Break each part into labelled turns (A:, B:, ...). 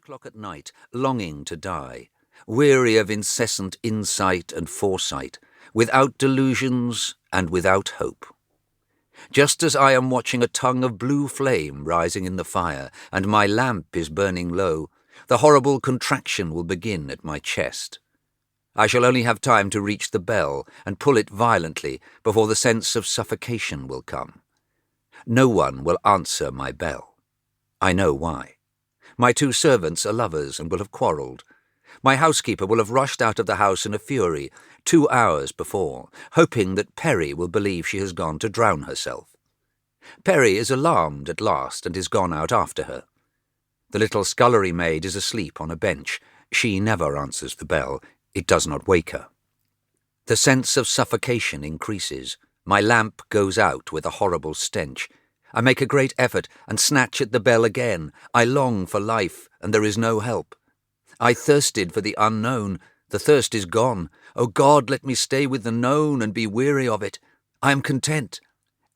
A: o'clock at night, longing to die, weary of incessant insight and foresight, without delusions and without hope. Just as I am watching a tongue of blue flame rising in the fire, and my lamp is burning low, the horrible contraction will begin at my chest. I shall only have time to reach the bell and pull it violently before the sense of suffocation will come. No one will answer my bell. I know why. My 2 servants are lovers and will have quarrelled. My housekeeper will have rushed out of the house in a fury 2 hours before, hoping that Perry will believe she has gone to drown herself. Perry is alarmed at last and is gone out after her. The little scullery maid is asleep on a bench. She never answers the bell. It does not wake her. The sense of suffocation increases. My lamp goes out with a horrible stench. I make a great effort and snatch at the bell again. I long for life, and there is no help. I thirsted for the unknown. The thirst is gone. O God, let me stay with the known and be weary of it. I am content.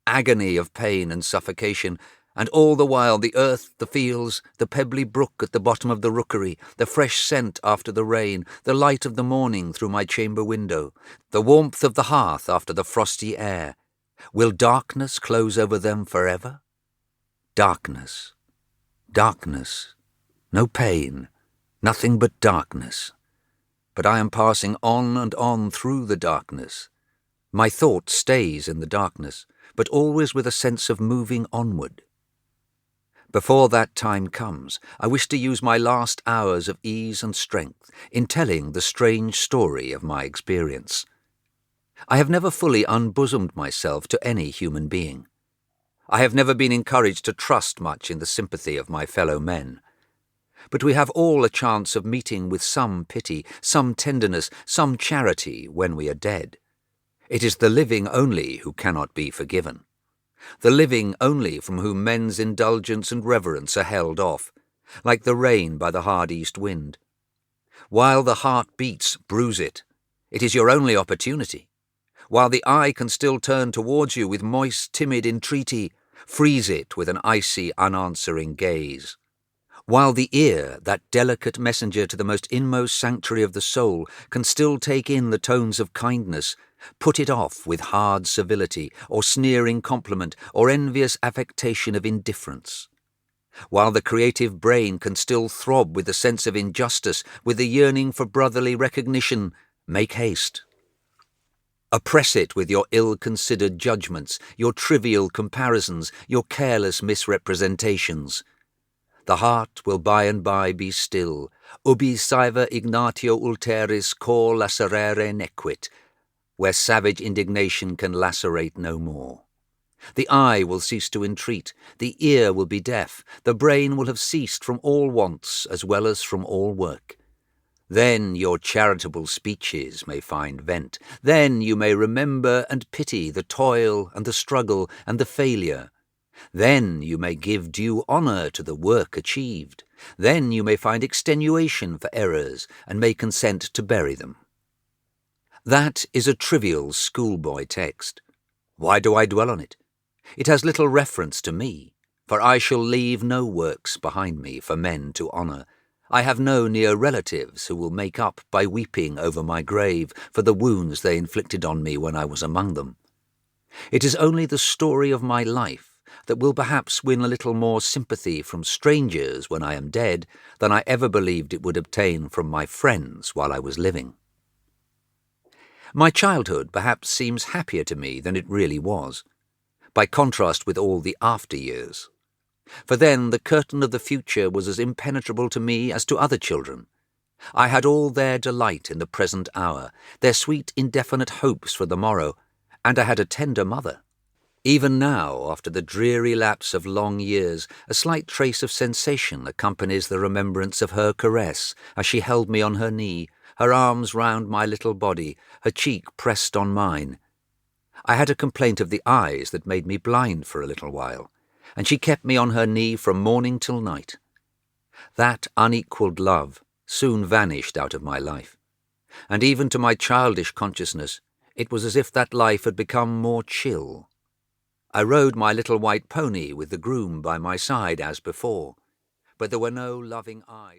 A: Agony of pain and suffocation, and all the while the earth, the fields, the pebbly brook at the bottom of the rookery, the fresh scent after the rain, the light of the morning through my chamber window, the warmth of the hearth after the frosty air. Will darkness close over them forever? Darkness. Darkness. No pain. Nothing but darkness. But I am passing on and on through the darkness. My thought stays in the darkness, but always with a sense of moving onward. Before that time comes, I wish to use my last hours of ease and strength in telling the strange story of my experience. I have never fully unbosomed myself to any human being. I have never been encouraged to trust much in the sympathy of my fellow men. But we have all a chance of meeting with some pity, some tenderness, some charity when we are dead. It is the living only who cannot be forgiven. The living only from whom men's indulgence and reverence are held off, like the rain by the hard east wind. While the heart beats, bruise it. It is your only opportunity. While the eye can still turn towards you with moist, timid entreaty, freeze it with an icy, unanswering gaze. While the ear, that delicate messenger to the most inmost sanctuary of the soul, can still take in the tones of kindness, put it off with hard civility, or sneering compliment, or envious affectation of indifference. While the creative brain can still throb with the sense of injustice, with the yearning for brotherly recognition, make haste. Oppress it with your ill-considered judgments, your trivial comparisons, your careless misrepresentations. The heart will by and by be still, ubi saeva ignatio ulteris cor lacerare nequit, where savage indignation can lacerate no more. The eye will cease to entreat, the ear will be deaf, the brain will have ceased from all wants as well as from all work. Then your charitable speeches may find vent. Then you may remember and pity the toil and the struggle and the failure. Then you may give due honour to the work achieved. Then you may find extenuation for errors and may consent to bury them. That is a trivial schoolboy text. Why do I dwell on it? It has little reference to me, for I shall leave no works behind me for men to honour. I have no near relatives who will make up by weeping over my grave for the wounds they inflicted on me when I was among them. It is only the story of my life that will perhaps win a little more sympathy from strangers when I am dead than I ever believed it would obtain from my friends while I was living. My childhood perhaps seems happier to me than it really was, by contrast with all the after years. For then the curtain of the future was as impenetrable to me as to other children. I had all their delight in the present hour, their sweet indefinite hopes for the morrow, and I had a tender mother. Even now, after the dreary lapse of long years, a slight trace of sensation accompanies the remembrance of her caress as she held me on her knee, her arms round my little body, her cheek pressed on mine. I had a complaint of the eyes that made me blind for a little while, and she kept me on her knee from morning till night. That unequalled love soon vanished out of my life, and even to my childish consciousness it was as if that life had become more chill. I rode my little white pony with the groom by my side as before, but there were no loving eyes.